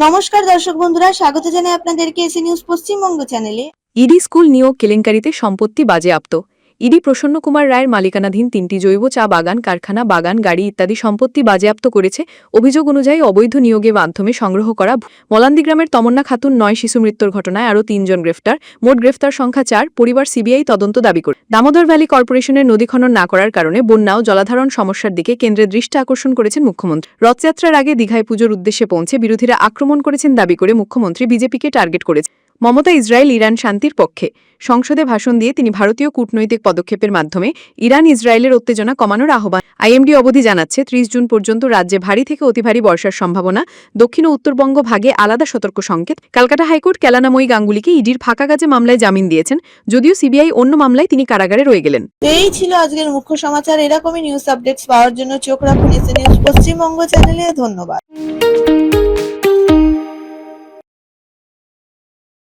নমস্কার দর্শক বন্ধুরা, স্বাগত জানাই আপনাদেরকে এসি নিউজ পশ্চিমবঙ্গ চ্যানেলে। ইডি স্কুল নিয়োগ কেলেঙ্কারিতে সম্পত্তি বাজেয়াপ্ত। ইডি প্রসন্ন কুমার রায়ের মালিকানাধীন 3টি জৈব চা বাগান, কারখানা, বাগান, গাড়ি ইত্যাদি সম্পত্তি বাজেয়াপ্ত করেছে। অভিযোগ অনুযায়ী অবৈধ নিয়োগের মাধ্যমে সংগ্রহ করা মলান্দি গ্রামের তমন্না খাতুন 9 শিশু মৃত্যুর ঘটনায় আরও 3 জন গ্রেফতার, মোট গ্রেফতার সংখ্যা 4। পরিবার সিবিআই তদন্ত দাবি করে। দামোদর ভ্যালি কর্পোরেশনের নদী খনন না করার কারণে বন্যা ও জলাধারণ সমস্যার দিকে কেন্দ্রের দৃষ্টি আকর্ষণ করেছেন মুখ্যমন্ত্রী। রথযাত্রার আগে দীঘায় পুজোর উদ্দেশ্যে পৌঁছে বিরোধীরা আক্রমণ করেছেন দাবি করে মুখ্যমন্ত্রী বিজেপিকে টার্গেট করেছেন। মমতা ইসরায়েল ইরান শান্তির পক্ষে। সংসদে ভাষণ দিয়ে তিনি ভারতীয় কূটনৈতিক পদক্ষেপের মাধ্যমে ইরান ইসরায়েলের উত্তেজনা কমানোর আহ্বান। আইএমডি অবধি জানাচ্ছে 30 জুন পর্যন্ত রাজ্যে ভারী থেকে অতি ভারী বর্ষার সম্ভাবনা। দক্ষিণ ও উত্তরবঙ্গ ভাগে আলাদা সতর্ক সংকেত। ক্যালকাটা হাইকোর্ট কেলানাময়ী গাঙ্গুলিকে ইডির ফাঁকা কাজে মামলায় জামিন দিয়েছেন, যদিও সিবিআই অন্য মামলায় তিনি কারাগারে রয়ে গেলেন। এই ছিল আজকের মুখ্য সমাচার। এরকমই নিউজ আপডেটস পাওয়ার জন্য চোখ রাখুন এসি নিউজ পশ্চিমবঙ্গ চ্যানেলে। ধন্যবাদ।